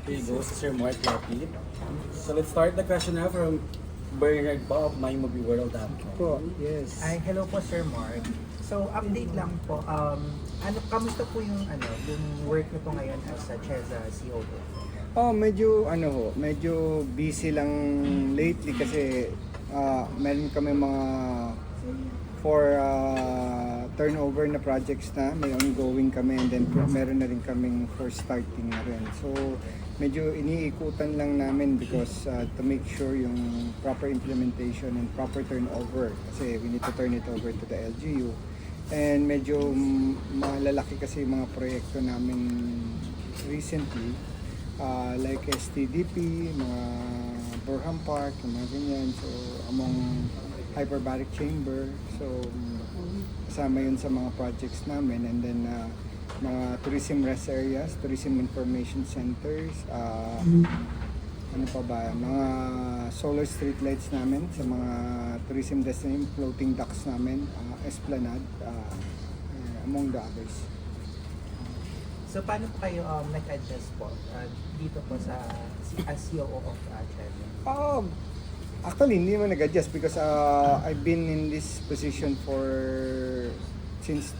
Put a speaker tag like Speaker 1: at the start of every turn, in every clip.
Speaker 1: Okay, goes to Sir Mark Lapid. So let's start the question now from Bernard Bob, mymovieworld.com.
Speaker 2: Po, yes.
Speaker 3: Ay, hello po Sir Mark. So, update lang po. Kamusta po yung work niyo po ngayon as a CHEZA COO?
Speaker 2: Oh, medyo busy lang lately kasi meron kami mga for turnover na projects na may ongoing kami, and then meron na rin kaming for starting na rin. So, medyo iniikutan lang namin because to make sure yung proper implementation and proper turnover, kasi we need to turn it over to the LGU. And medyo malalaki kasi yung mga proyekto namin recently, like STDP, mga Burham Park, yung mga ganyan. So, among hyperbaric chamber. So, kasama yun sa mga projects namin. And then, mga tourism rest areas, tourism information centers, ano pa ba, mga solar street lights namin sa mga tourism destination, floating docks namin, esplanade, among the others.
Speaker 3: So, paano po kayo nag-adjust po dito po as COO of CHEZA?
Speaker 2: Actually, hindi naman nag-adjust because I've been in this position since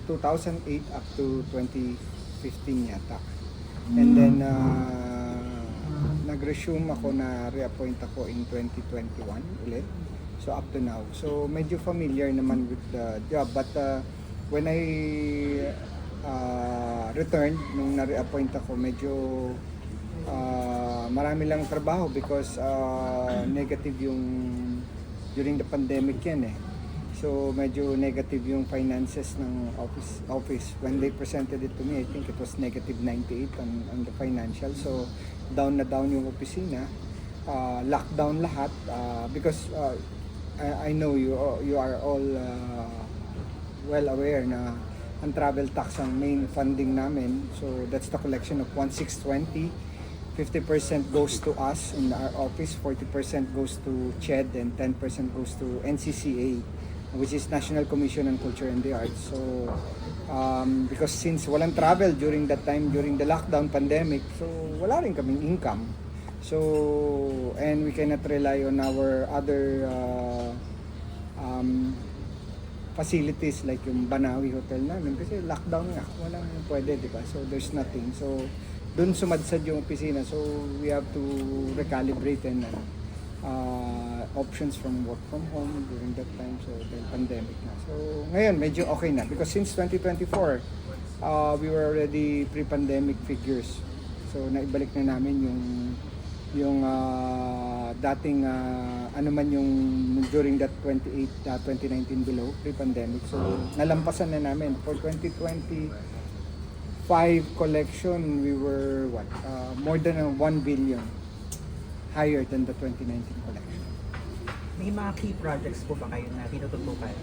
Speaker 2: 2008 up to 2015 yata. And then, nag-resume ako na reappoint ako in 2021 ulit. So, up to now. So, medyo familiar naman with the job. But when I returned, nung na-reappoint ako, medyo marami lang trabaho because negative yung during the pandemic yan eh. So medyo negative yung finances ng office. When they presented it to me, I think it was negative 98 on the financial. So down na down yung opisina. Lockdown lahat because I know you are all well aware na ang travel tax ang main funding namin. So that's the collection of 1620. 50% goes to us in our office, 40% goes to CHED, and 10% goes to NCCA, which is National Commission on Culture and the Arts. So, because since walang travel during that time, during the lockdown pandemic, so wala rin kaming income. So, and we cannot rely on our other facilities like yung Banawi Hotel namin kasi lockdown nga, walang pwede, di ba? So, there's nothing. So, doon sumadsad yung opisina, so we have to recalibrate and options from work from home during that time, so the pandemic na. So ngayon medyo okay na because since 2024 we were already pre-pandemic figures, so naibalik na namin yung dating ano man yung during that 2019 below pre-pandemic, so nalampasan na namin for 2020 collection, we were more than 1 billion higher than the 2019 collection.
Speaker 3: May mga key projects po ba kayo na tinututukan?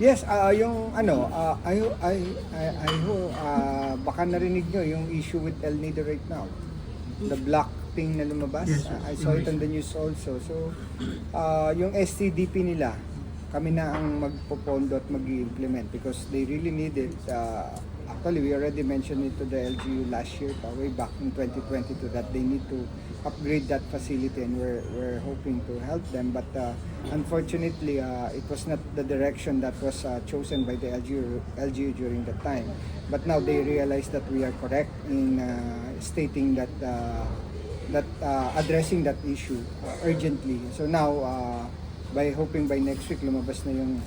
Speaker 2: Yes, yung I hope baka narinig nyo yung issue with El Nido right now. The black thing na lumabas.
Speaker 1: Yes,
Speaker 2: I saw it on the news also. So, yung STDP nila, kami na ang magpopondo at mag-implement because they really need it. Actually, we already mentioned it to the LGU last year, way back in 2022, that they need to upgrade that facility, and we're hoping to help them. But unfortunately, it was not the direction that was chosen by the LGU during that time. But now they realize that we are correct in stating that addressing that issue urgently. So now, hoping by next week, lumabas na yung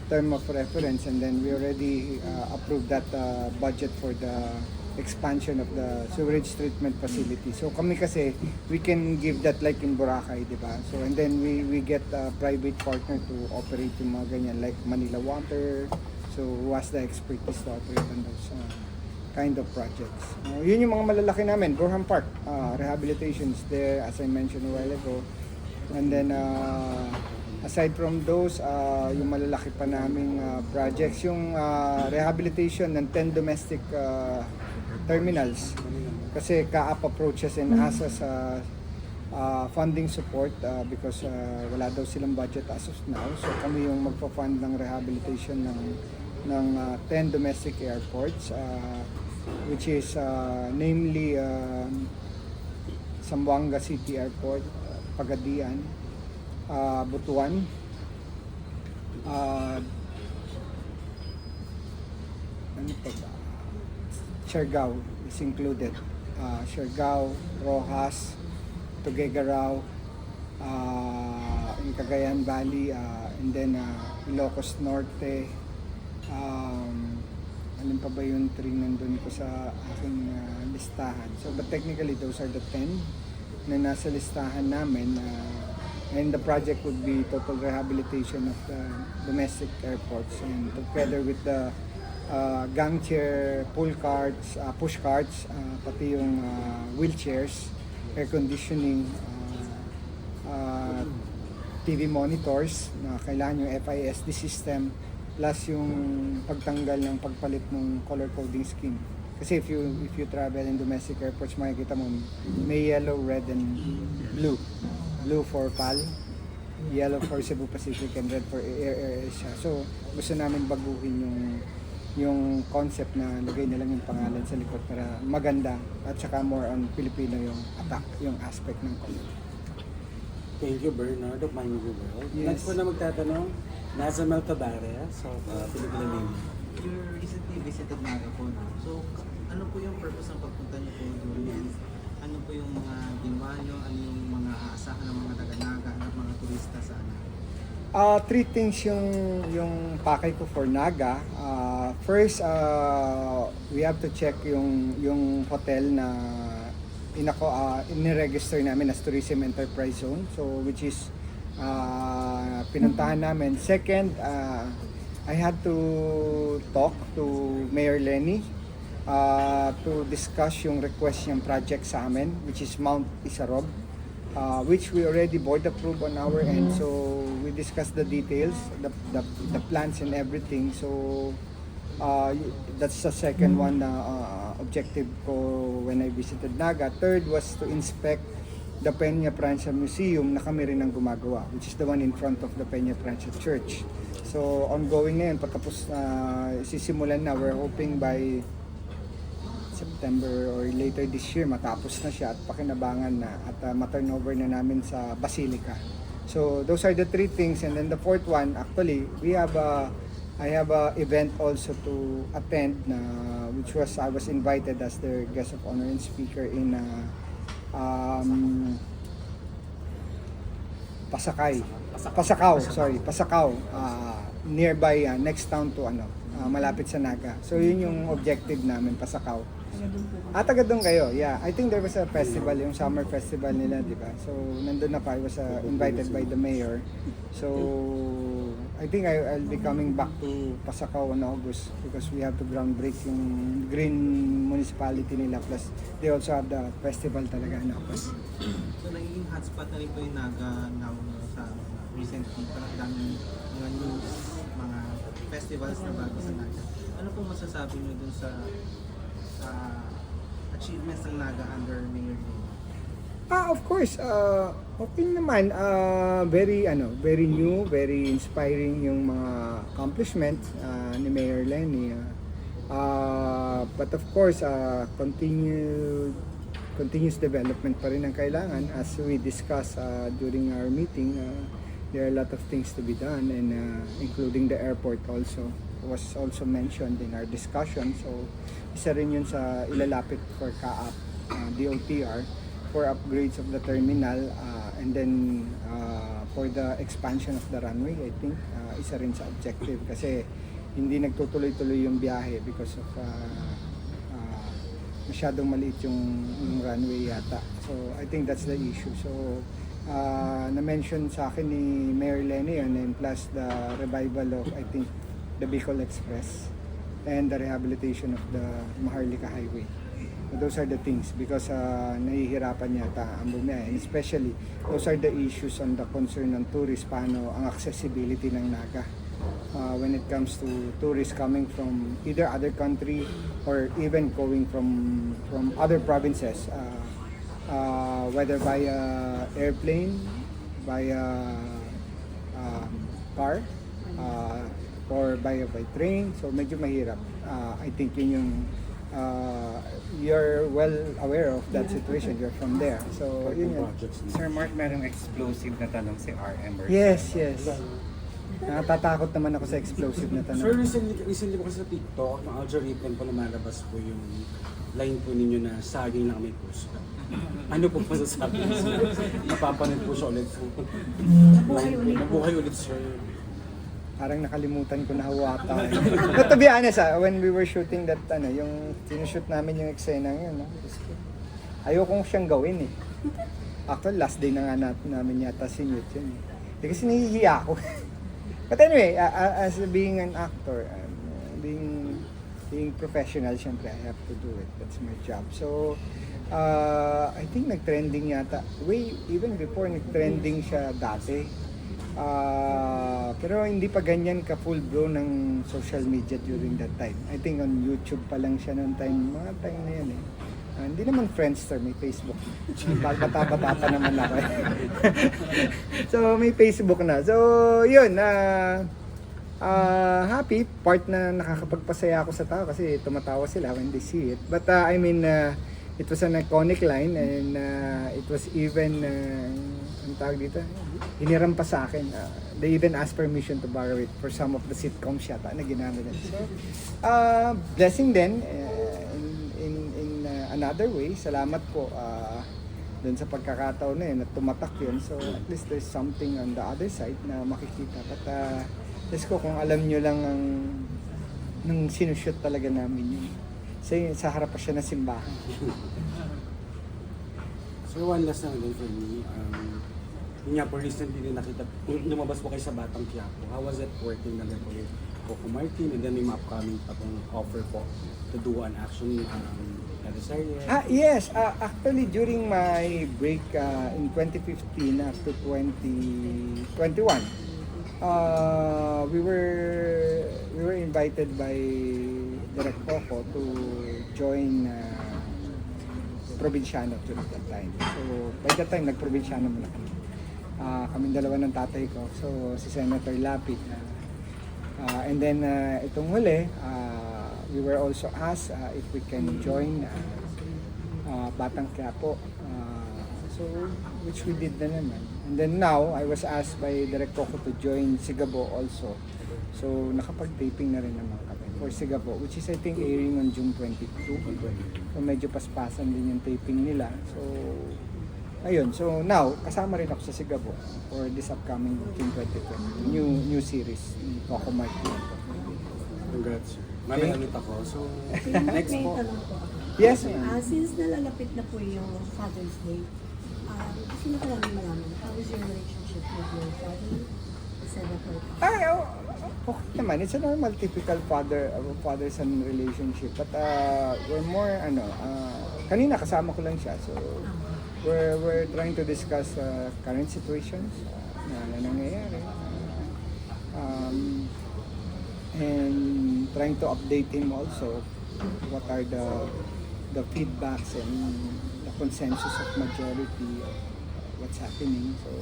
Speaker 2: term of reference, and then we already approved that budget for the expansion of the sewerage treatment facility. So kami kasi, we can give that like in Boracay, di ba? So and then we get a private partner to operate yung mga ganyan, like Manila Water, so who has the expertise to operate on those kind of projects. Yun yung mga malalaki namin. Burham Park, rehabilitation is there, as I mentioned a while ago. And then aside from those, yung malalaki pa naming projects, yung rehabilitation ng 10 domestic terminals. Kasi ka-up approaches and asas funding support because wala daw silang budget as of now. So kami yung magpa-fund ng rehabilitation ng 10 domestic airports. which is namely Zamboanga City Airport, Pagadian, Butuan, ano pa ba? Siargao is included. Siargao, Rojas, Tuguegarao, in Cagayan Valley, and then Ilocos Norte. Alin pa ba yung 3 nandun ko sa aking listahan? So, but technically, those are the 10 na nasa listahan namin. And the project would be total rehabilitation of the domestic airports, and together with the gang chair, pull carts, push carts, pati yung wheelchairs, air conditioning, TV monitors na kailangan yung FISD system, plus yung pagtanggal ng pagpalit ng color coding scheme. Kasi if you travel in domestic airports, makikita mo may yellow, red, and blue. Blue for PAL, yellow for Cebu Pacific, and red for Air Asia. So gusto namin baguhin yung concept na lagay na lang yung pangalan sa likod para maganda at saka more on Filipino yung attack, yung aspect ng color.
Speaker 1: Thank you, Bernard of My Movie World.
Speaker 2: Yes.
Speaker 1: Next po na magtatanong, Nazamel Tabares of Filipino Name.
Speaker 4: You recently visited Naga po, no? So, ano po yung purpose ng pagpunta niyo po doon? And ano po yung mga ginawa niyo? Ano yung mga aasahan ng mga taga-Naga at mga turista sa Naga?
Speaker 2: 3 things yung pakay ko for Naga. First, we have to check yung hotel na iniregister namin as Tourism Enterprise Zone. So, which is pinuntahan namin. Second, I had to talk to Mayor Lenny to discuss yung request niyang project sa amin, which is Mount Isarog, which we already board approved on our end. So we discussed the details, the plans and everything. So that's the second one objective ko when I visited Naga. Third was to inspect the Peña Francia Museum na kami rin ang gumagawa, which is the one in front of the Peña Francia Church. So ongoing na yun, patapos sisimulan na. We're hoping by September or later this year matapos na siya at pakinabangan na at ma-turnover na namin sa Basilica. So those are the 3 things, and then the fourth one, actually I have a event also to attend na which was I was invited as their guest of honor and speaker in Pasacao, nearby, next town to malapit sa Naga. So yun yung objective namin, Pasacao. Taga doon kayo, yeah. I think there was a festival, yung summer festival nila, di ba? So nandun ako, I was invited by the mayor. So I think I'll be coming back to Pasacao on August because we have to groundbreak yung green municipality nila, plus they also have the festival talaga na August.
Speaker 4: So, nagiging hotspot na rin po yung Naga now sa recently. Parang daming mga news, mga festivals na bago sa Naga. Ano po masasabi niyo dun sa achievements ng Naga under Mayor Lee?
Speaker 2: Of course, okay naman. Very new, very inspiring yung mga accomplishments ni Mayor Lenny. But of course, continuous development pa rin ang kailangan. As we discussed during our meeting, there are a lot of things to be done, and including the airport also was also mentioned in our discussion. So isa rin yun sa ilalapit for CAAP, DOTR, for upgrades of the terminal, and then for the expansion of the runway. I think isa rin sa objective kasi hindi nagtutuloy-tuloy yung biyahe because of masyadong maliit yung runway yata. So I think that's the issue. So na-mention sa akin ni Mayor Lenny yun, and plus the revival of, I think, the Bicol Express and the rehabilitation of the Maharlika Highway. So those are the things because nahihirapan yata ang bumiyahe. And especially, those are the issues on the concern ng tourists, paano ang accessibility ng Naga. When it comes to tourists coming from either other country or even going from other provinces, whether via airplane, via car, or by train. So medyo mahirap. I think yun yung you're well aware of that situation. You're from there. So, yun yun.
Speaker 1: Projects.
Speaker 5: Sir Mark, merong explosive na tanong si RM.
Speaker 2: Yes, yes. Natatakot naman ako sa explosive na
Speaker 1: Sir,
Speaker 2: tanong.
Speaker 1: recently po kasi sa TikTok, ng algorithm po lumalabas po yung line po ninyo na saging lang may puso. Ano po masasabi niyo, sir? Napapanood po siya ulit. Nabuhay ulit, sir.
Speaker 2: Parang nakalimutan ko na hawata. But to be honest, when we were shooting that, yung sinushoot namin yung eksena yun, ayokong siyang gawin eh. Actually, last day na nga namin yata sinute yun eh. Kasi nahihiya ako. But anyway, as being an actor, being professional, syempre, I have to do it. That's my job. So, I think nag-trending yata. Even before, nag-trending siya dati. Pero hindi pa ganyan ka full blow ng social media during that time. I think on YouTube pa lang siya noong time, mga time na yan eh. Hindi naman Friendster, may Facebook. Bata-bata pa naman ako eh. So may Facebook na. So yun, happy part na nakakapagpasaya ako sa tao kasi tumatawa sila when they see it. But it was an iconic line and it was even ang tawag dito, hiniram pa sa akin. They even asked permission to borrow it for some of the sitcoms yata na ginamit nila. So, blessing din in another way. Salamat po dun sa pagkakataon na yun at tumatak yun. So at least there's something on the other side na makikita. But let's go, kung alam nyo lang nung sinushoot talaga namin yun. Sa harap pa siya na simbahan.
Speaker 1: So one last na din for me. Yun nga po, recently din nakita, lumabas po kayo sa Batang Quiapo. How was it working na rin po with Coco Martin? And then may upcoming pa pong offer po to do an action teleserye.
Speaker 2: Yes, actually during my break in 2015 up to 2021, we were invited by Direk Coco to join Provinciano during that time. So by that time, nag-Provinciano muna kami. Kaming dalawa ng tatay ko. So si Senator Lapid. And then itong huli, we were also asked if we can join Batang Quiapo. So which we did na naman. And then now, I was asked by Direk Coco to join Sigabo also. So nakapag-taping na rin naman kami for Sigabo, which is I think airing on June 22. So medyo paspasan din yung taping nila. So ayun, so now kasama rin ako sa Sigabo for this upcoming June 2020 new series ni Coco Martin.
Speaker 1: Congrats, sir. Mamaya ulit ako. So, next
Speaker 6: May
Speaker 1: po.
Speaker 6: tanong po.
Speaker 2: Yes, ma'am.
Speaker 6: Since nalalapit na po yung Father's Day, gusto na ko namin malaman, how is your relationship with your father, the Senator?
Speaker 2: Okay naman. It's a normal, typical father-son relationship. But we're more, kanina kasama ko lang siya. So, we're trying to discuss current situations na nangyayari. And trying to update him also what are the feedbacks and the consensus of majority of what's happening. So,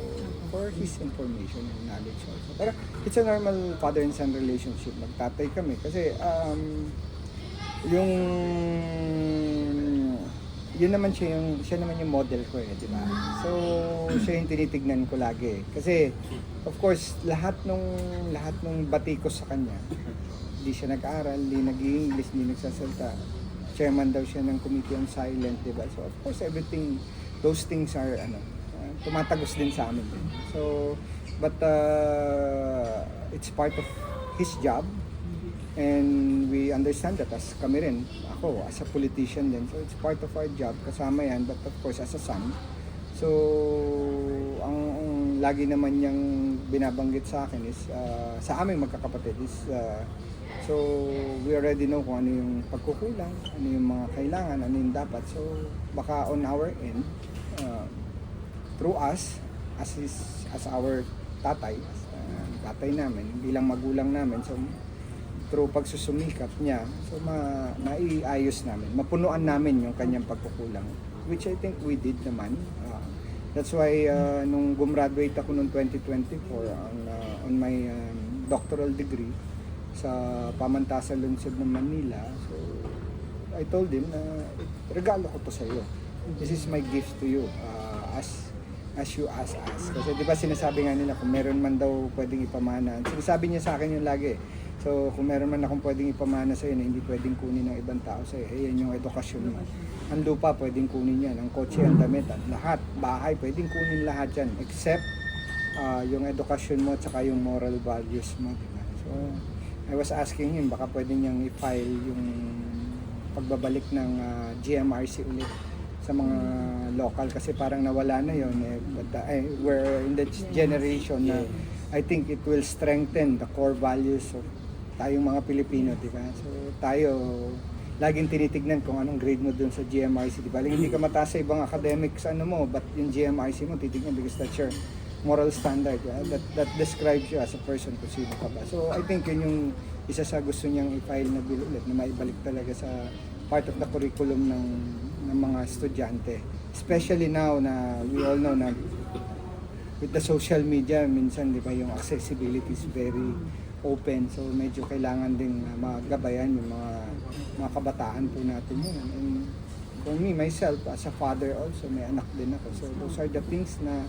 Speaker 2: for his information and knowledge also. Pero it's a normal father and son relationship. Magtatay kami kasi yun naman siya naman yung model ko eh, di ba? So, siya yung tinitignan ko lagi. Kasi, of course, lahat nung batikos sa kanya, hindi siya nag-aral, hindi nag-English, hindi nagsasalta. Chairman daw siya ng Committee on Silent, di ba? So, of course, those things are, tumatagos din sa amin. So, but it's part of his job. And we understand that as kami rin, ako as a politician din. So it's part of our job, kasama yan, but of course as a son. So ang lagi naman niyang binabanggit sa akin is, sa aming magkakapatid is, so we already know kung ano yung pagkukulang, ano yung mga kailangan, ano yung dapat. So baka on our end, through us, as our tatay, tatay namin, bilang magulang namin, so through pagsusumikap niya, so maiayos namin, mapunuan namin yung kanyang pagkukulang, which I think we did naman. That's why nung gumraduate ako noong 2024 on my doctoral degree sa Pamantasan Lungsod ng Manila, so I told him na regalo ko to sa iyo. This is my gift to you as you ask us. Kasi di ba sinasabi nga nila kung meron man daw pwedeng ipamana. Sinasabi niya sa akin yung lagi. So kung meron man akong pwedeng ipamana sa iyo na hindi pwedeng kunin ng ibang tao sa iyo, yan yung edukasyon mo. Ang lupa pwedeng kunin yan, ang kotse, ang damit, at lahat, bahay, pwedeng kunin lahat yan except yung edukasyon mo at saka yung moral values mo. Diba? So I was asking him, baka pwede niyang i-file yung pagbabalik ng GMRC ulit sa mga local kasi parang nawala na yon but we're in the generation na I think it will strengthen the core values of tayong mga Pilipino, di ba? So tayo laging tinitignan kung anong grade mo dun sa GMRC, di ba? Hindi ka mataas sa ibang academics mo, but yung GMRC mo titignan because that's your moral standard, that describes you as a person kung sino ka ba. So I think yun yung isa sa gusto niyang i-file na bill ulit, na maibalik talaga sa part of the curriculum ng mga estudyante. Especially now na we all know na with the social media, minsan di ba yung accessibility is very open. So medyo kailangan ding magabayan yung mga kabataan po natin yun. And for me, myself, as a father also, may anak din ako. So those are the things na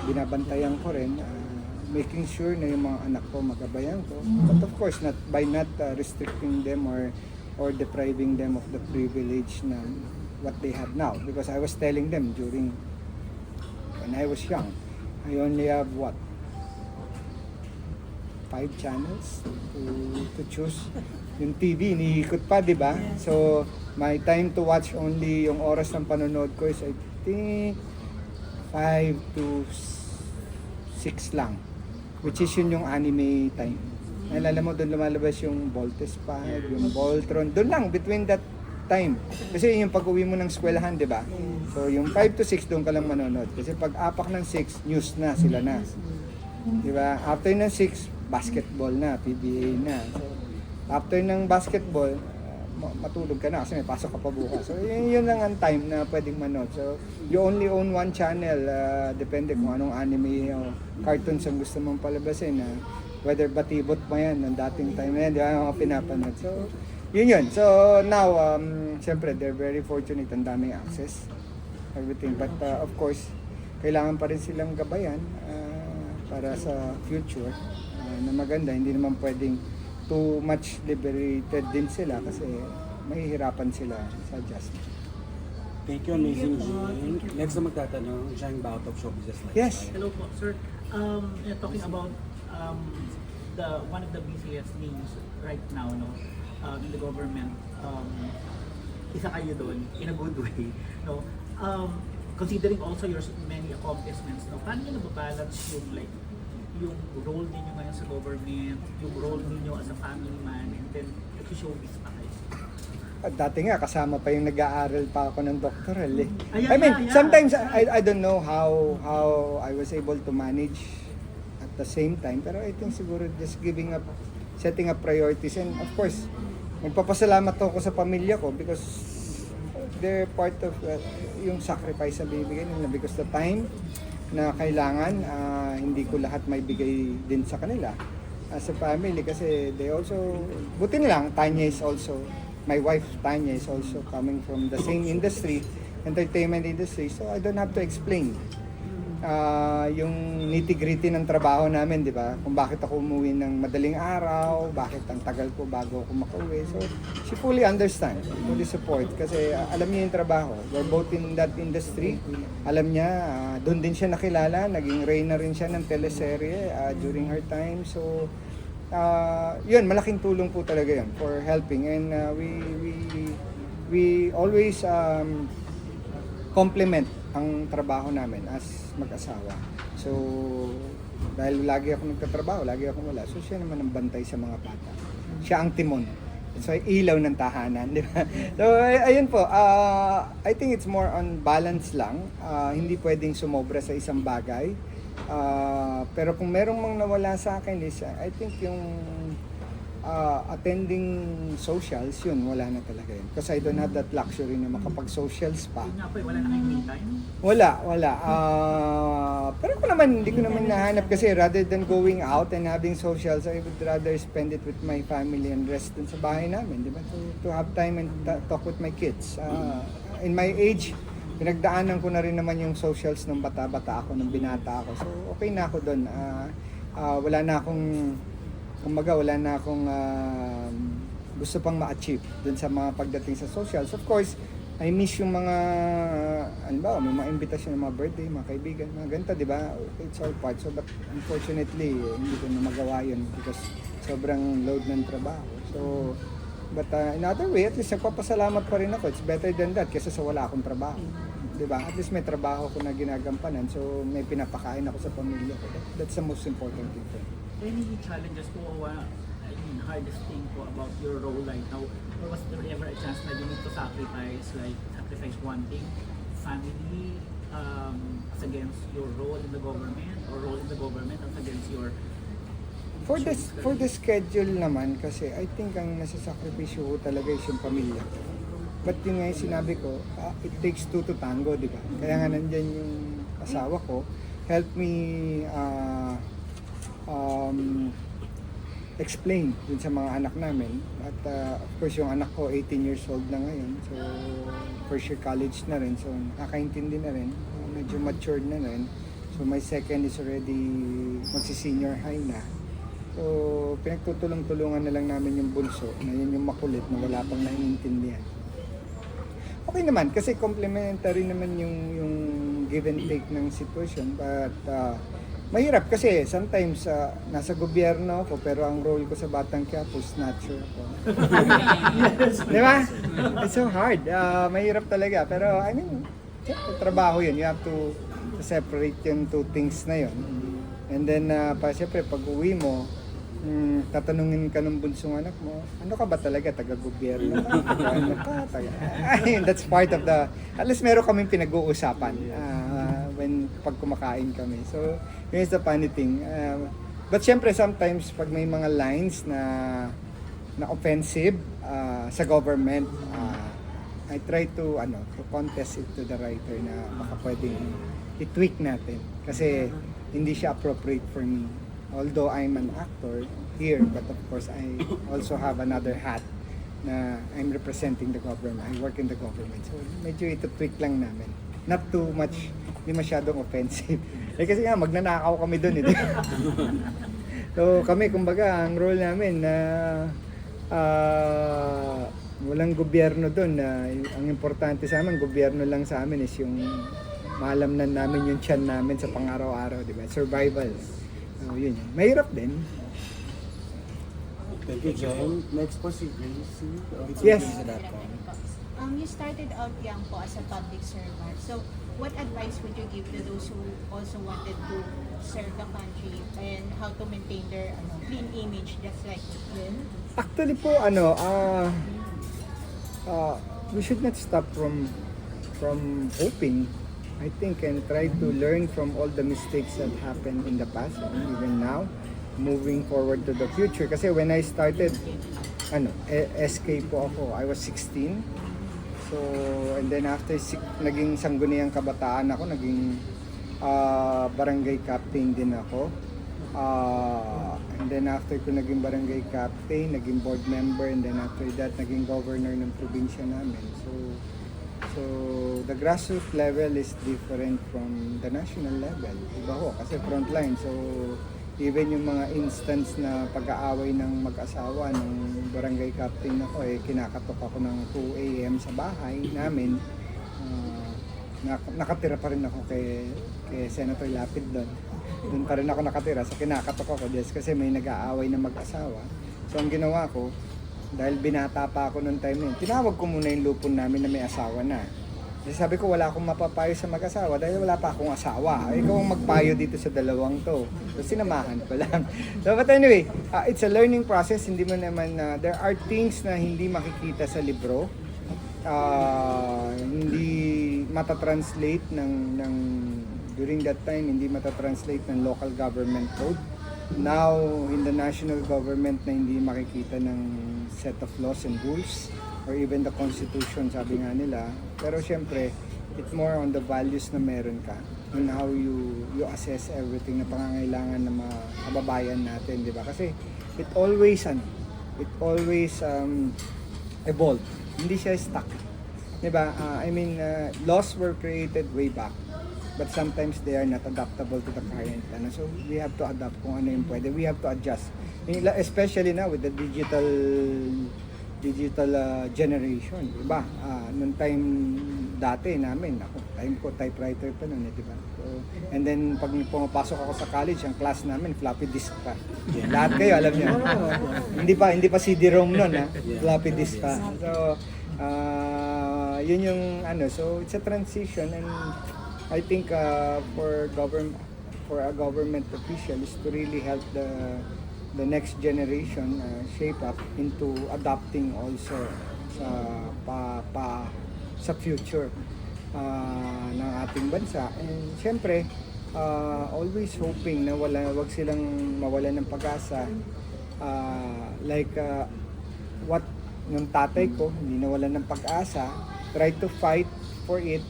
Speaker 2: binabantayan ko rin, making sure na yung mga anak ko magabayan ko. But of course, not restricting them or depriving them of the privilege na what they have now. Because I was telling them when I was young, I only have 5 channels to choose. Yung TV, iniikot pa, di ba? So, my time to watch only, yung oras ng panonood ko is I think 5 to 6 lang. Which is yun yung anime time. Nalala mo, doon lumalabas yung Voltes 5, yung Voltron. Doon lang, between that time. Kasi yung pag-uwi mo ng eskwelahan, di ba? So, yung 5 to 6, doon ka lang manonood. Kasi pag apak ng 6, news na, sila na. Di ba? After ng 6, basketball na, PBA na. So, after ng basketball, matulog ka na kasi may pasok ka pa bukas. So, yun lang ang time na pwedeng manood. So, you only own one channel. Depende kung anong anime o cartoons ang gusto mong palabasin. Whether batibot pa yan, ng dating time na yan, di ba? Mga pinapanood. So, yun. So, now, syempre, they're very fortunate. Ang daming access. Everything. But, of course, kailangan pa rin silang gabayan para sa future na maganda. Hindi naman pwedeng too much liberated din sila kasi mahihirapan sila sa adjustment.
Speaker 1: Thank you, amazing Jean. Next na magtatanong, Jean Baut of Show Business Lifestyle.
Speaker 2: Yes.
Speaker 7: Hello po, sir. Talking about one of the busiest names right now, no, in the government, isa kayo doon in a good way, no. Considering also your many accomplishments, no, paano niyo nababalance yung role ninyo ngayon sa government, yung role ninyo as a family man, and then nag-showbiz pa kayo?
Speaker 2: At dati nga, kasama pa yung nag-aaral pa ako ng doctoral eh.
Speaker 7: Ayan,
Speaker 2: I mean,
Speaker 7: yeah.
Speaker 2: sometimes I don't know how I was able to manage at the same time. Pero I think siguro just setting up priorities. And of course, magpapasalamat ako sa pamilya ko because they're part of yung sacrifice na binibigay nila because the time na kailangan, hindi ko lahat may bigay din sa kanila as a family kasi they also, buti nilang, Tanya is also, my wife Tanya is also coming from the same industry, entertainment industry, so I don't have to explain yung nitty-gritty ng trabaho namin, di ba? Kung bakit ako umuwi ng madaling araw, bakit ang tagal ko bago ako makauwi. So, she fully understands, fully support kasi alam niya yung trabaho. We're both in that industry. Alam niya, doon din siya nakilala, naging reyna rin siya ng teleserye during her time. So, yun, malaking tulong po talaga yun for helping. And we always complement ang trabaho namin as mag-asawa. So, dahil lagi ako nagtatrabaho, lagi ako wala. So, siya naman ang bantay sa mga bata. Siya ang timon. So, ilaw ng tahanan, di ba? So, ayun po. I think it's more on balance lang. Hindi pwedeng sumobra sa isang bagay. Pero kung merong mang nawala sa akin is, I think yung attending socials, yun, wala na talaga yun. Because I don't have that luxury na makapag-socials pa.
Speaker 7: Yun nga po, wala na kayong me time.
Speaker 2: Wala. Pero hindi ko naman nahanap kasi rather than going out and having socials, I would rather spend it with my family and rest dun sa bahay namin, di ba? To have time and talk with my kids. In my age, pinagdaanan ko na rin naman yung socials nung bata-bata ako, nung binata ako. So, okay na ako dun. Wala na akong gusto pang ma-achieve dun sa mga pagdating sa socials. Of course, I miss yung mga, may mga imbitasyon ng mga birthday, mga kaibigan, mga ganito, di ba? It's all part. So, but unfortunately, hindi ko na magawa yun because sobrang load ng trabaho. So, but in other way, at least nagpapasalamat pa rin ako. It's better than that kaysa sa wala akong trabaho. Di ba? At least may trabaho ko na ginagampanan. So, may pinapakain ako sa pamilya ko. That's the most important thing for me.
Speaker 7: Any challenges po, hardest thing po about your role right now? Or was there ever a chance na you need to sacrifice one thing, family, as against your role in the government, or role in the government as against your...
Speaker 2: For the schedule naman, kasi I think ang nasasakripisyo ko talaga is yung pamilya ko. But yun nga yung sinabi ko, it takes two to tango, di ba? Kaya nga nandyan yung asawa ko, help me explain dun sa mga anak namin. At of course yung anak ko 18 years old na ngayon, so first year college na rin, so nakakaintindi na rin, medyo matured na rin. So my second is already magsi-senior high na. So pinagtutulong-tulungan na lang namin yung bunso, na yun yung makulit na wala pang naiintindihan. Okay naman, kasi complementary naman yung give and take ng situation, but mahirap kasi sometimes nasa gobyerno ako pero ang role ko sa Batang Quiapo, snatcher ako. Di ba? It's so hard. Mahirap talaga. Pero I mean, trabaho yun. You have to separate yung two things na yun. And then, siyempre, pag uwi mo, tatanungin ka ng bunsong anak mo, ano ka ba talaga? Taga-gobyerno ka? That's part of the, at least meron kaming pinag-uusapan pag kumakain kami. So, here's the funny thing. But syempre, sometimes, pag may mga lines na offensive sa government, I try to contest it to the writer na baka pwedeng i-tweak natin. Kasi hindi siya appropriate for me. Although I'm an actor here, but of course, I also have another hat na I'm representing the government. I work in the government. So, medyo ito-tweak lang namin. Not too much, hindi masyadong offensive. Kasi nga, magnanakaw kami doon. So, kami, kumbaga, ang role namin na walang gobyerno doon. Ang importante sa amin, gobyerno lang sa amin is yung maalamnan namin yung tiyan namin sa pang-araw-araw, di ba? Survival. So, yun. Mahirap din.
Speaker 1: Thank you, Jen. Next po si Gracie.
Speaker 2: Yes.
Speaker 8: You started out young po as a public servant. So, what advice would you give to those who also wanted to serve the country and how to maintain their clean image just like you?
Speaker 2: Actually po, we should not stop from hoping, I think, and try to learn from all the mistakes that happened in the past and even now, moving forward to the future. Kasi when I started, SK po ako, I was 16. So, and then after naging sangguniang kabataan ako, naging barangay captain din ako. And then after ko naging barangay captain, naging board member, and then after that, naging governor ng probinsya namin. So the grassroots level is different from the national level. Iba ho, kasi frontline. So, even yung mga instance na pag-aaway ng mag-asawa ng barangay captain ako, kinakatok ako ng 2 a.m. sa bahay namin. Nakatira pa rin ako kay Senator Lapid doon. Doon pa rin ako nakatira. So kinakatok ako kasi may nag-aaway na mag-asawa. So ang ginawa ko, dahil binata pa ako noong time na yun, tinawag ko muna yung lupon namin na may asawa na. Kasi sabi ko, wala akong mapapayo sa mag-asawa dahil wala pa akong asawa. Ikaw ang magpayo dito sa dalawang to. So, sinamahan ko lang. So, but anyway, it's a learning process. Hindi mo naman, there are things na hindi makikita sa libro. Hindi matatranslate during that time, hindi matatranslate ng local government code. now in the national government na hindi makikita ng set of laws and rules or even the constitution, sabi nga nila. Pero syempre, it's more on the values na meron ka and how you assess everything na pangangailangan ng mga kababayan natin, di ba? Kasi it always evolve. Hindi siya stuck. Di ba? Laws were created way back, but sometimes they are not adaptable to the current. So we have to adapt kung ano yung pwede. We have to adjust. Especially now with the digital generation, diba? Noong time dati namin, time ko typewriter pa noon, diba? So, and then pag pumapasok ako sa college, ang class namin floppy disk pa. Lahat kayo alam niyo. Hindi pa CD-ROM noon, ha. Floppy disk pa. So yun yung so it's a transition, and I think for a government official is to really help the next generation shape up into adapting also sa future ng ating bansa. And syempre, always hoping na wag silang mawalan ng pag-asa, what nung tatay ko hindi nawalan ng pag-asa, try to fight for it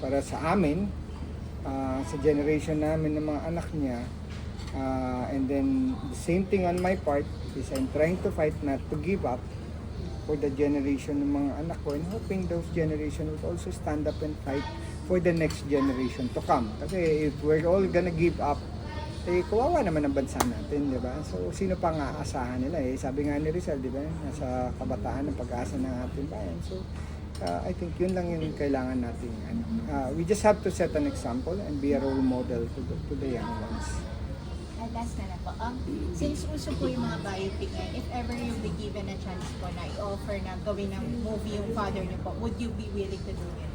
Speaker 2: para sa amin, sa generation namin ng mga anak niya. And then the same thing on my part is I'm trying to fight not to give up for the generation ng mga anak ko, and hoping those generation would also stand up and fight for the next generation to come. Kasi if we're all gonna give up, kawawa naman ang bansa natin, di ba? So sino pang aasahan nila? Sabi nga ni Rizal, di ba? Nasa kabataan ng pag-asa ng ating bayan. So I think yun lang yung kailangan natin. We just have to set an example and be a role model to the young ones.
Speaker 8: Last na po. Since uso po yung mga biopic ngayon, if ever you'll be given a chance po na i-offer na gawin ng movie yung father niyo po, would you be willing to do it?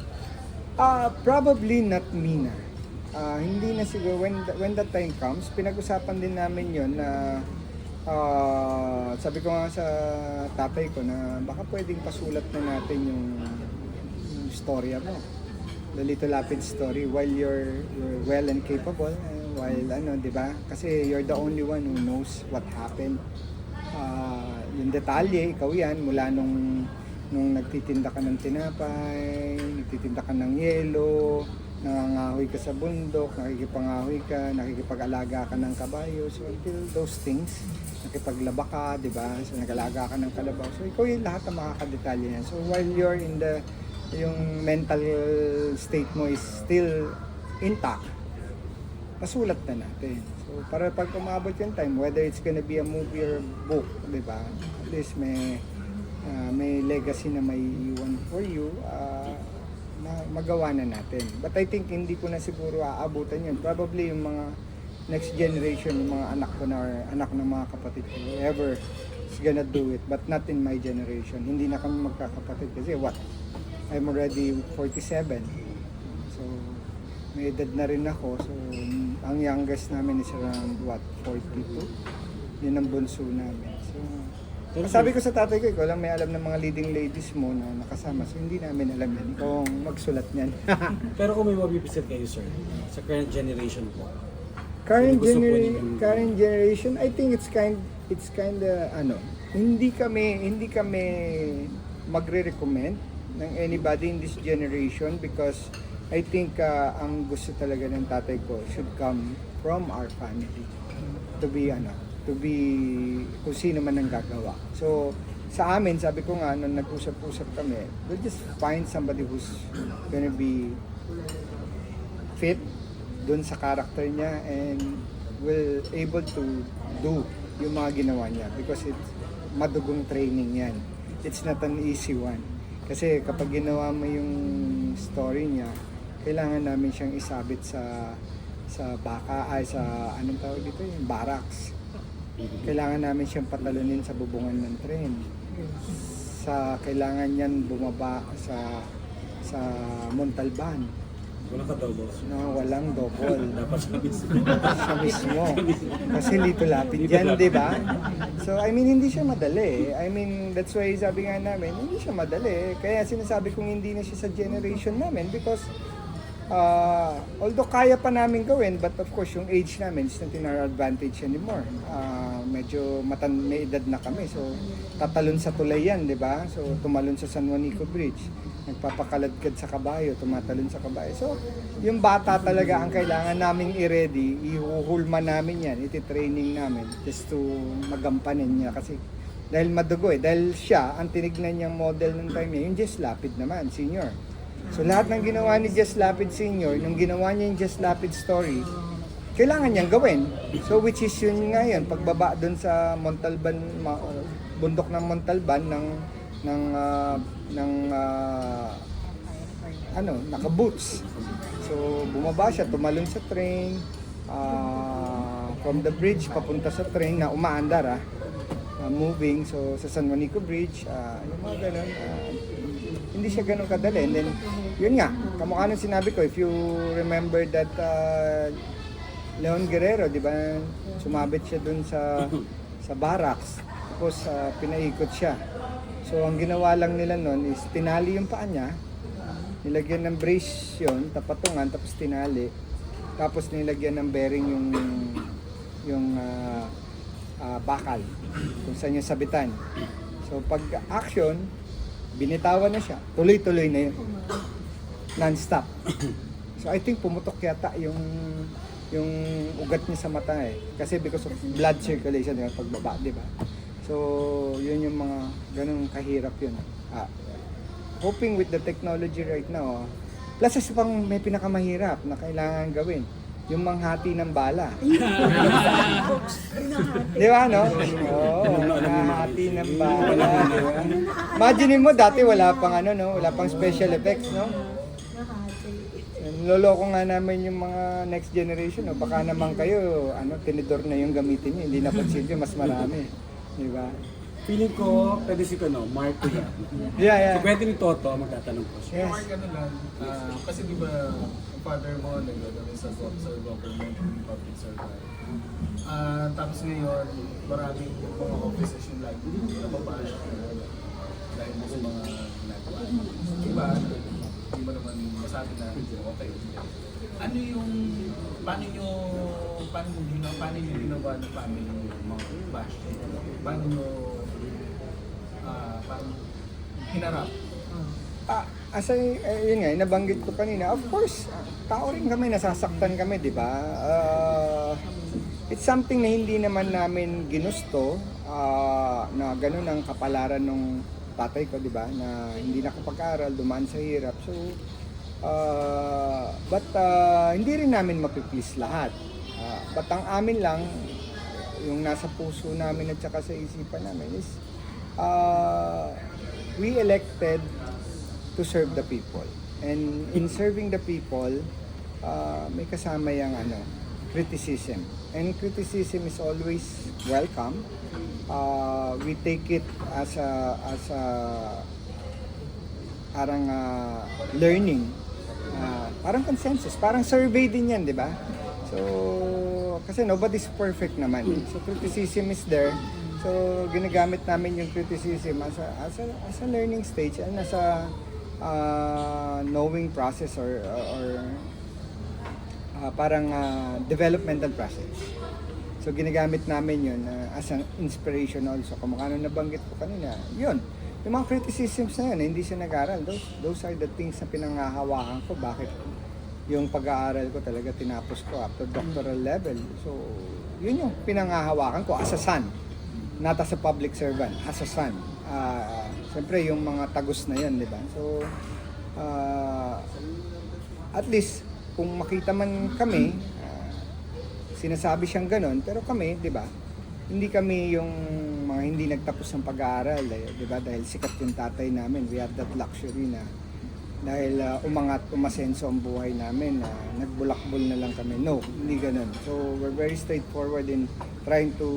Speaker 2: Probably not me na. Hindi na siguro. When that time comes, pinag-usapan din namin yun na sabi ko nga sa tatay ko na baka pwedeng pasulat na natin yung storya mo. The Little Lapid story while you're well and capable, while di ba? Kasi you're the only one who knows what happened. Yung detalye, ikaw yan, mula nung nagtitinda ka ng tinapay, nagtitinda ka ng yelo, nangangahoy ka sa bundok, nakikipangahoy ka, nakikipag-alaga ka ng kabayo. So until those things, nakipaglaba ka, di ba? So nag-alaga ka ng kalabaw. So ikaw yung lahat ng makakadetalye yan. So while you're in yung mental state mo is still intact, masulat na natin. So para pag umabot yung time, whether it's gonna be a movie or book, di ba? At least may legacy na may iwan for you, magawa na natin. But I think hindi ko na siguro aabutan yun. Probably yung mga next generation, yung mga anak ko na or anak ng mga kapatid ko, whoever is gonna do it, but not in my generation. Hindi na kami magkakapatid kasi I'm already 47. So may edad na rin ako. So ang youngest namin is around 42. Yun ang bunso namin. So sabi ko sa tatay ko, ikaw lang may alam ng mga leading ladies mo na nakasama. So hindi namin alam yan. Ikaw ang magsulat niyan.
Speaker 1: Pero kung may mabibisit kayo, sir, sa current generation po,
Speaker 2: current
Speaker 1: gusto po niyo-
Speaker 2: generation, I think it's kind hindi kami magre-recommend ng anybody in this generation because I think ang gusto talaga ng tatay ko should come from our family to be kung sino man ang gagawa. So sa amin, sabi ko nga nung nag-usap-usap kami, we'll just find somebody who's gonna be fit dun sa character niya and will able to do yung mga ginawa niya because it's madugong training yan. It's not an easy one. Kasi kapag ginawa mo yung story niya, kailangan namin siyang isabit sa anong tawag dito, yung barracks. Kailangan namin siyang patalunin sa bubungan ng tren. Kailangan niyan bumaba sa Montalban.
Speaker 1: walang ka-double.
Speaker 2: Na walang double.
Speaker 1: Dapat siya mismo.
Speaker 2: Siya mismo. Kasi Little Lapid yan, di ba? So, hindi siya madali. That's why sabi nga namin, hindi siya madali. Kaya sinasabi kong hindi na siya sa generation namin because Although kaya pa namin gawin, but of course yung age namin is not in our advantage anymore. Medyo may edad na kami, so tatalon sa tulay yan, di ba? So tumalon sa San Juanico Bridge, nagpapakaladkad sa kabayo, tumatalon sa kabayo. So yung bata talaga ang kailangan naming i-ready, ihuhulma namin yan, iti-training namin just to magampanin niya kasi dahil madugo dahil siya, ang tinignan niyang model ng time niya, yung Jess Lapid naman, senior. So lahat ng ginawa ni Jess Lapid Senior, nung ginawa niya yung Jess Lapid story, kailangan niyang gawin. So which is yun nga yun, pagbaba doon sa Montalban, bundok ng Montalban naka-boots. So bumaba siya, tumalon sa train, from the bridge papunta sa train na umaandar moving, so sa San Juanico Bridge, yung mga ganun, hindi siya ganun kadali. And then, yun nga, kamukha nung sinabi ko, if you remember that Leon Guerrero, di ba, sumabit siya dun sa barracks, tapos pinaikot siya. So, ang ginawa lang nila nun is tinali yung paa niya, nilagyan ng brace yun, tapatungan, tapos tinali, tapos nilagyan ng bearing yung bakal, kung saan yung sabitan. So, pag action, binitawan na siya, tuloy-tuloy na yun. Non-stop. So I think pumutok yata yung ugat niya sa mata Kasi because of blood circulation, pagbaba, di ba? So yun yung mga ganun kahirap yun. Hoping with the technology right now, plus isa pang may pinakamahirap na kailangan gawin, yung manghati ng bala. Di ba, no? Oo, manghati ng bala. Di ba? Imagine mo, dati wala pang wala pang special effects, no? Loloko nga namin yung mga next generation, no? Baka naman kayo, tinidor na yung gamitin niyo, hindi na pagsilyo, mas marami. Di ba?
Speaker 1: Feeling ko, pwede si Mark ko yan.
Speaker 2: Yeah.
Speaker 1: So pwede ni Toto, magtatanong ko siya.
Speaker 2: Yes.
Speaker 9: Mark, kasi di ba, ang father mo, nagdadami sa government, public servant. Tapos ngayon, maraming mga offices yung like, nababash dahil mo sa mga ginagawa. Diba, hindi mo naman masabi na okay. Ano yung, paano nyo ginawa ng family yung mga bash? Paano nyo, parang hinarap?
Speaker 2: Yun nga, nabanggit ko kanina, of course, tao rin kami, nasasaktan kami, di ba? It's something na hindi naman namin ginusto, na ganun ang kapalaran ng tatay ko, di ba? Na hindi nakapag-aral, dumaan sa hirap. So, but hindi rin namin mapiplease lahat. But ang amin lang, yung nasa puso namin at saka sa isipan namin is, we elected to serve the people. And in serving the people, may kasama yung criticism. And criticism is always welcome. We take it as a parang learning. Parang consensus, parang survey din yan, di ba? So, kasi nobody's perfect naman. So, criticism is there. So, ginagamit namin yung criticism as a learning stage and as a knowing process or parang developmental process. So ginagamit namin yun as an inspiration also. Kamukha nung nabanggit ko kanina, yun. Yung mga criticisms na yun, hindi siya nag-aaral. Those are the things na pinangahawakan ko. Bakit yung pag-aaral ko talaga tinapos ko up to doctoral level. So yun yung pinangahawakan ko as a son. Not as a public servant, as a son. Siyempre yung mga tagos na yun, di ba? So, at least, kung makita man kami, sinasabi siyang ganon, pero kami, di ba, hindi kami yung mga hindi nagtapos ng pag-aaral, di ba? Dahil sikat yung tatay namin, we have that luxury na dahil umasenso ang buhay namin, nagbulakbol na lang kami. No, hindi ganon. So, we're very straightforward in trying to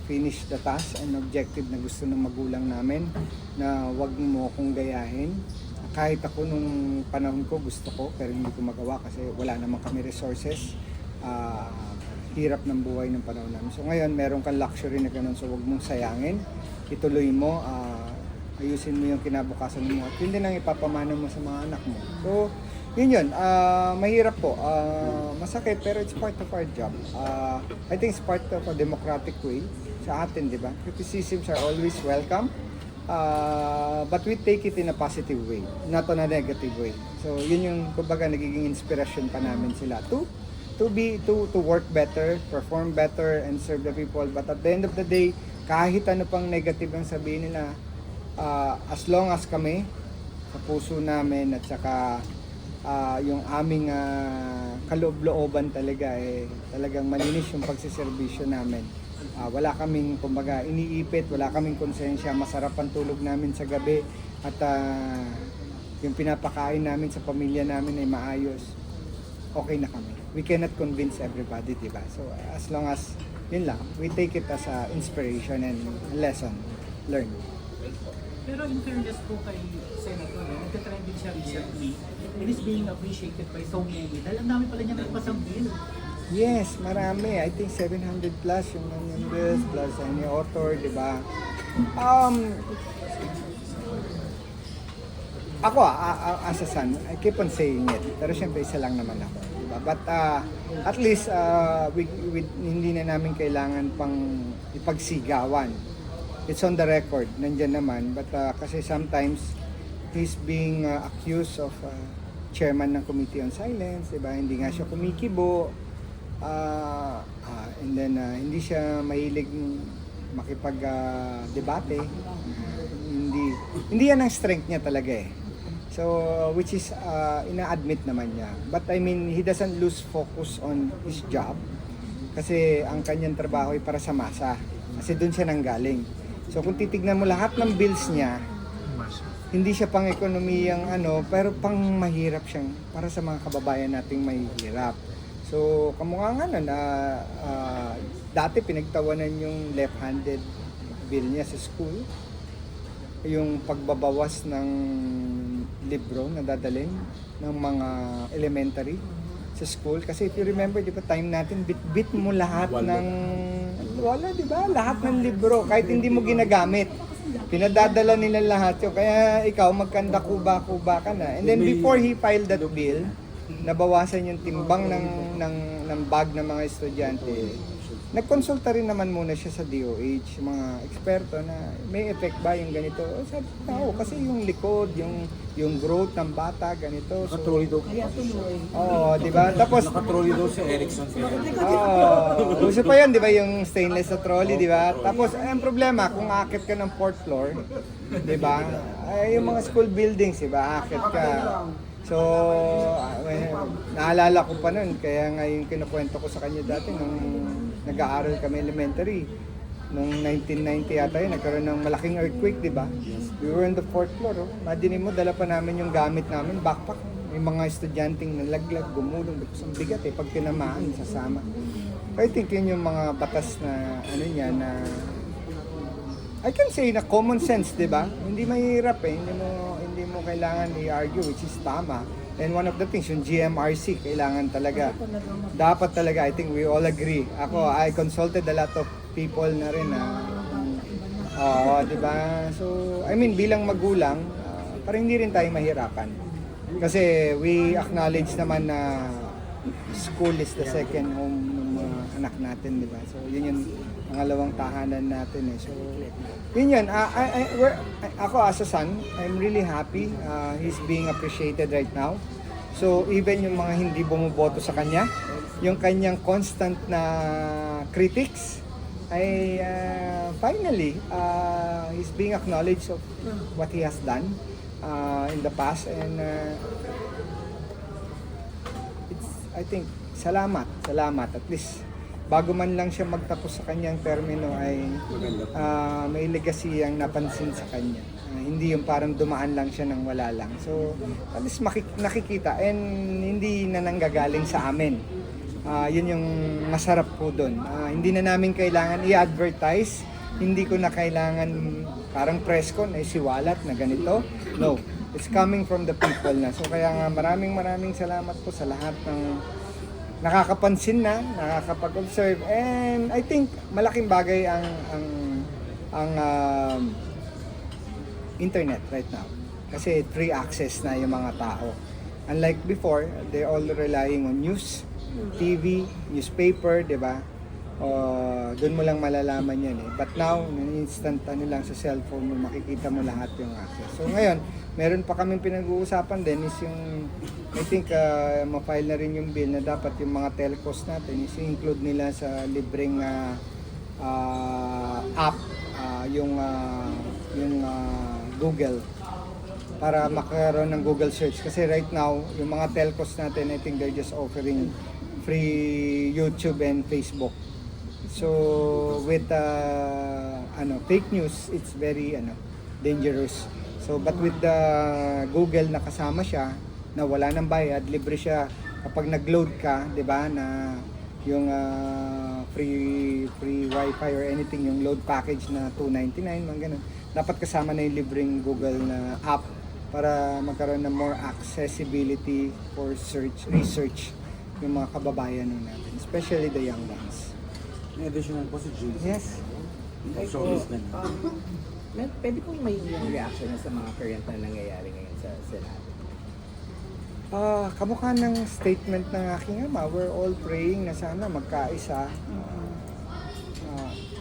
Speaker 2: finish the task and objective na gusto ng magulang namin na wag mo akong gayahin. Kahit ako nung panahon ko gusto ko pero hindi ko magawa kasi wala naman kami resources. Hirap ng buhay ng panahon namin. So ngayon meron kang luxury na ganun, so wag mong sayangin. Ituloy mo, ayusin mo yung kinabukasan mo at yun din ang ipapamana mo sa mga anak mo. So yun, mahirap po. Masakit, pero it's part of our job. I think it's part of a democratic way sa atin, di ba? Criticisms are always welcome. But we take it in a positive way, not on a negative way. So, yun yung, kumbaga, nagiging inspiration pa namin sila to work better, perform better, and serve the people. But at the end of the day, kahit ano pang negative ang sabihin nila, as long as kami, sa puso namin, at saka yung aming kaloob-looban talaga, talagang malinis yung pagsiservisyo namin. Wala kaming, kumbaga, iniipit, wala kaming konsensya, masarap ang tulog namin sa gabi, at yung pinapakain namin sa pamilya namin ay maayos, okay na kami. We cannot convince everybody, diba? So, as long as, yun lang, we take it as a inspiration and lesson learned.
Speaker 7: Pero in fairness po kay Senator, nagka-trend din siya recently and is being appreciated by so many. Dahil ang dami pala niya nagpasang bill.
Speaker 2: Yes, marami. I think 700 plus yung Onion Bills plus any author, di ba? Ako, as a son, I keep on saying it. Pero syempre, isa lang naman ako. Di ba? But at least, hindi na namin kailangan pang ipagsigawan. It's on the record, nandyan naman. But kasi sometimes, he's being accused of chairman ng Committee on Silence, di ba? Hindi nga siya kumikibo. And then, hindi siya mahilig makipag-debate. Hindi yan ang strength niya talaga eh. So, which is, ina-admit naman niya. But I mean, he doesn't lose focus on his job. Kasi ang kanyang trabaho ay para sa masa. Kasi doon siya nanggaling. So, kung titignan mo lahat ng bills niya, hindi siya pang ekonomiyang pero pang mahirap siyang para sa mga kababayan nating mahihirap. So, kamukha nga na dati pinagtawanan yung left-handed bill niya sa school. Yung pagbabawas ng libro na dadalhin ng mga elementary sa school. Kasi if you remember, di ba, time natin, bit mo lahat wala, di ba? Lahat ng libro, kahit hindi mo ginagamit. Pinadadala nila lahat yun. Kaya ikaw, magkanda kuba-kuba ka na. And then before he filed that bill, nabawasan yung timbang ng bag ng mga estudyante. Nagkonsulta rin naman muna siya sa DOH, mga eksperto na may effect ba yung ganito. Sabi ko, kasi yung likod, yung growth ng bata, ganito. So,
Speaker 1: Nakatrolley daw.
Speaker 2: di ba? Tapos,
Speaker 1: Nakatrolley daw si Erickson.
Speaker 2: uso pa yan, di ba, yung stainless na trolley, di ba? Tapos, ang problema, kung aakit ka ng 4th floor, di ba? Yung mga school buildings, di ba, aakit ka. So, naalala ko pa nun, kaya nga yung kinukwento ko sa kanya dati nung nag-aaral kami elementary. Noong 1990 yata yun, nagkaroon ng malaking earthquake, di ba? We were on the 4th floor. Imagine mo, dala pa namin yung gamit namin, backpack. May mga estudyanteng nalaglag, gumulong. Ang bigat pag tinamaan, sasama. I think yun yung mga batas na, na I can say na common sense, di ba? Hindi mahirap hindi mo kailangan i-argue, which is tama. And one of the things, yung GMRC, kailangan talaga. Dapat talaga, I think we all agree. Ako, I consulted a lot of people na rin di ba? So, I mean, bilang magulang, parang hindi rin tayo mahirapan. Kasi we acknowledge naman na school is the second home ng mga anak natin, di ba? So, yun yung pangalawang tahanan natin eh. So, yun. Ako as a son, I'm really happy. He's being appreciated right now. So, even yung mga hindi bumuboto sa kanya, yung kanyang constant na critics, ay finally, he's being acknowledged of what he has done in the past. And I think, salamat. At least, bago man lang siya magtapos sa kanyang termino ay may legacy ang napansin sa kanya. Hindi yung parang dumaan lang siya nang wala lang. So, at least nakikita and hindi na nanggagaling sa amin. Yun yung masarap po doon. Hindi na namin kailangan i-advertise. Hindi ko na kailangan parang press con ay siwalat na ganito. No, it's coming from the people na. So, kaya nga maraming salamat po sa lahat ng nakakapansin na, nakakapag-observe, and I think malaking bagay ang internet right now. Kasi free access na yung mga tao. Unlike before, they're all relying on news, TV, newspaper, di ba? Doon mo lang malalaman yan eh. But now, instant lang sa cellphone mo, makikita mo lahat yung access. So ngayon, meron pa kaming pinag-uusapan din is yung, I think, ma-file na rin yung bill na dapat yung mga telcos natin is include nila sa libreng app, yung Google, para makaroon ng Google search. Kasi right now, yung mga telcos natin, I think they're just offering free YouTube and Facebook. So with fake news, it's very dangerous. So but with the Google na kasama siya, na wala nang bayad, libre siya kapag nag-load ka, 'di ba, na yung free wifi or anything, yung load package na $2.99, mga ganun. Dapat kasama na yung libreng Google na app para magkaroon ng more accessibility for research yung mga kababayan natin, especially the young ones.
Speaker 1: May additional po si Jason.
Speaker 2: Yes.
Speaker 1: Showbiz na.
Speaker 3: Pwede pong may reaction na sa mga current na nangyayari ngayon sa Senado.
Speaker 2: Kamukha ng statement ng aking ama, we're all praying na sana magkaisa.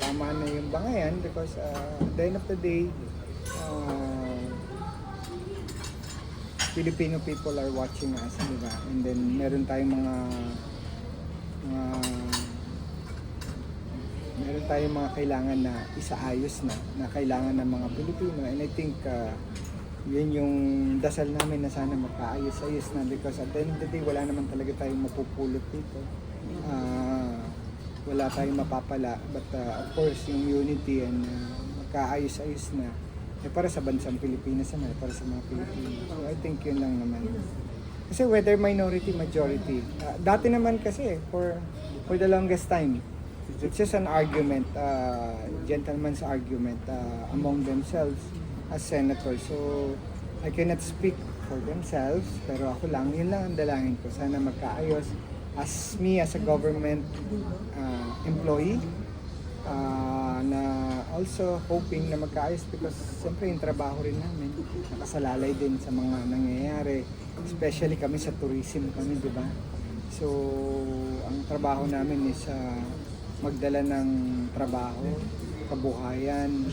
Speaker 2: Tama na yung bangayan because at the end of the day, Filipino people are watching us, di ba? And then meron tayong mga kailangan na isaayos na kailangan ng mga Pilipino, and I think yun yung dasal namin na sana magkaayos-ayos na because at the end of the day wala naman talaga tayong mapupulot dito, wala tayong mapapala, but of course yung unity and magkaayos-ayos na para sa bansang Pilipinas naman, para sa mga Pilipino. So I think yun lang naman. Kasi whether minority, majority, dati naman kasi for the longest time, it's just an argument, gentleman's argument among themselves as senators. So I cannot speak for themselves, pero ako lang, yun lang ang dalangin ko. Sana magkaayos. As me, as a government employee, na also hoping na magkaayos because siyempre yung trabaho rin namin nakasalalay din sa mga nangyayari, especially kami sa tourism kami, di ba? So ang trabaho namin is magdala ng trabaho, kabuhayan,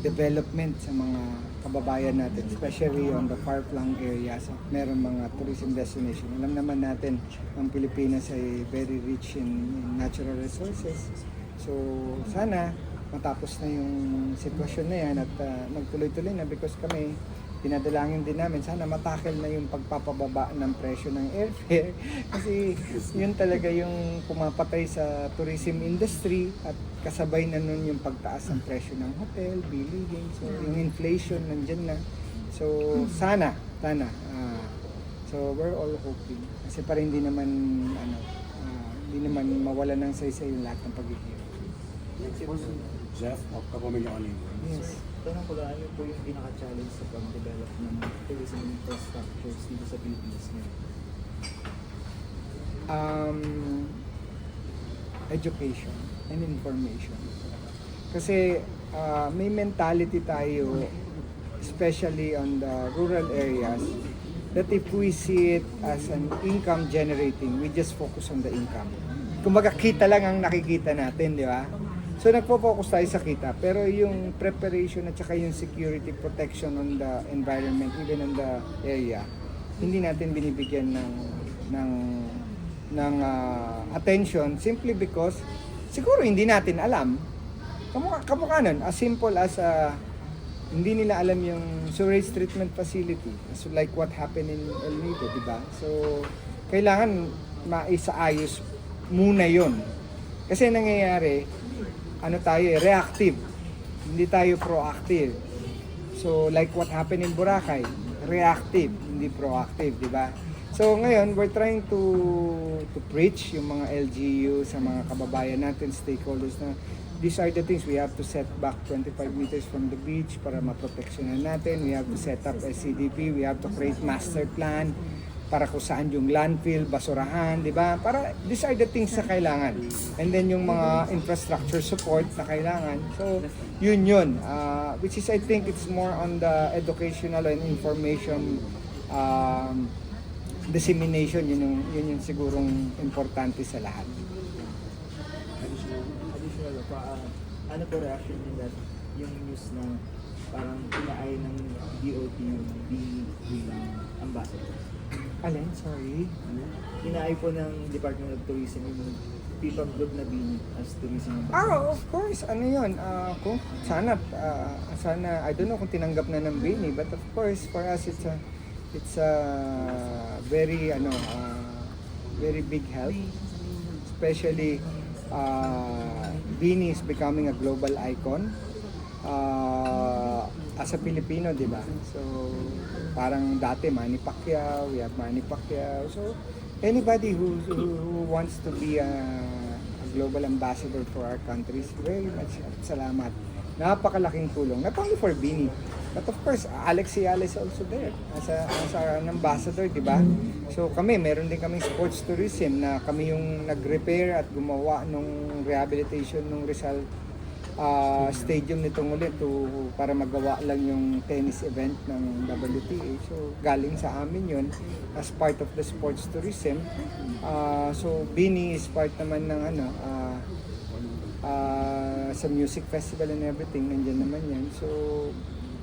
Speaker 2: development sa mga kababayan natin, especially on the far-flung areas. Meron mga tourism destination. Alam naman natin, ang Pilipinas ay very rich in natural resources. So, sana matapos na yung sitwasyon na yan at magtuloy-tuloy na because kami, dinadalangin din namin, sana matakel na yung pagpapababa ng presyo ng airfare kasi yun talaga yung pumapatay sa tourism industry at kasabay na nun yung pagtaas ng presyo ng hotel, billing, so yung inflation nandyan na. So sana, so we're all hoping kasi para hindi naman mawala ng saysay yung lahat ng paghihirap.
Speaker 1: Next po si Jeff of Kapamilya Online.
Speaker 2: Yes.
Speaker 3: Tanong ko lang, ano po yung pinaka-challenge sa pag-develop ng tourism infrastructures dito sa Philippines ngayon?
Speaker 2: Education and information. Kasi may mentality tayo, especially on the rural areas, that if we see it as an income generating, we just focus on the income. Kumbaga kita lang ang nakikita natin, di ba? So nagpo-focus tayo sa kita, pero yung preparation at saka yung security protection on the environment, even on the area, hindi natin binibigyan ng attention simply because siguro hindi natin alam. Kamukha nun, as simple as hindi nila alam yung sewage treatment facility. So like what happened in El Nido, di ba? So kailangan maisaayos muna yon. Kasi nangyayari, reactive. Hindi tayo proactive. So like what happened in Boracay, reactive, hindi proactive, di ba? So ngayon, we're trying to preach yung mga LGU sa mga kababayan natin, stakeholders na these are the things we have to set back 25 meters from the beach para maproteksyonan natin. We have to set up SCDP, we have to create master plan para kung saan yung landfill, basurahan, di ba? Para these are the things na kailangan. And then yung mga infrastructure support na kailangan. So, yun. Which is, I think, it's more on the educational and information dissemination. Yun yung sigurong importante sa lahat.
Speaker 10: Additional pa, ano po reaction niyo that yung news na parang inaay ng DOT yung bilang ambassador?
Speaker 2: Alin? Sorry?
Speaker 10: Inaay po ng Department of Tourism yung people group na Bini as tourism ambassador.
Speaker 2: Of course. Ano yun? Kung sana, I don't know kung tinanggap na ng Bini, but of course, for us, it's a very, very big help. Especially, Bini is becoming a global icon. As a Filipino, di ba? So, parang dati Manny Pacquiao, we have Manny Pacquiao. So, anybody who wants to be a global ambassador for our country is very much salamat. Napakalaking tulong. Not only for Bini, but of course, Alex Ciala is also there as an ambassador, di ba? So kami, meron din kaming sports tourism na kami yung nag-repair at gumawa nung rehabilitation ng Rizal stadium nitong ulit para magawa lang yung tennis event ng WTA. So galing sa amin yun as part of the sports tourism. So Bini is part naman ng sa music festival and everything, nandiyan naman yan. So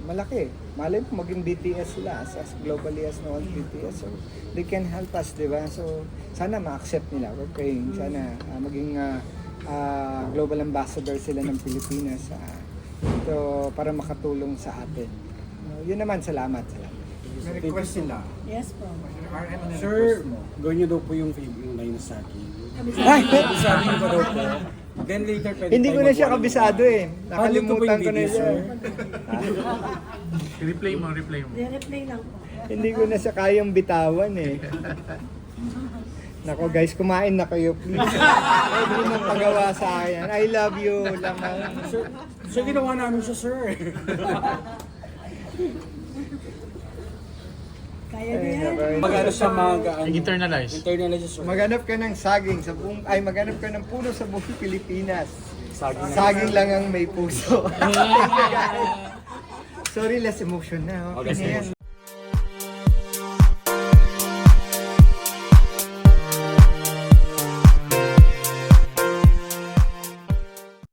Speaker 2: malaki. Malay mo maging BTS sila as globally as known BTS. So they can help us, di ba? So sana ma-accept nila. We're praying. Sana maging global ambassador sila ng Pilipinas ito para makatulong sa atin. Yun naman, salamat.
Speaker 5: May request sila.
Speaker 6: Yes po.
Speaker 5: RM, ano
Speaker 1: Sir,
Speaker 5: request mo?
Speaker 1: gawin niyo daw po yung line sa akin.
Speaker 2: Ay!
Speaker 1: Sabi niyo pa daw po. Then later, pwede
Speaker 2: Hindi ko
Speaker 1: tayo
Speaker 2: na siya
Speaker 1: mag-one-on-one.
Speaker 2: kabisado eh. Nakalimutan ko na
Speaker 1: video,
Speaker 2: siya.
Speaker 9: Replay mo.
Speaker 6: Re-replay lang po.
Speaker 2: Hindi ko na siya kayang bitawan eh. Nako guys, kumain na kayo please. Pwede nang pagawa sa akin. I love you, lamang.
Speaker 1: Sir, ginawa namin siya, sir.
Speaker 6: Kaya niya yan.
Speaker 1: Magano siya
Speaker 9: Internalize.
Speaker 1: Internalize, sir.
Speaker 2: Maghanap ka ng saging sa buong, maghanap ka ng puno sa buong Pilipinas.
Speaker 1: Saging na.
Speaker 2: Saging lang ang may puso. Sorry, less emotion na. Okay,
Speaker 1: less
Speaker 2: na yan.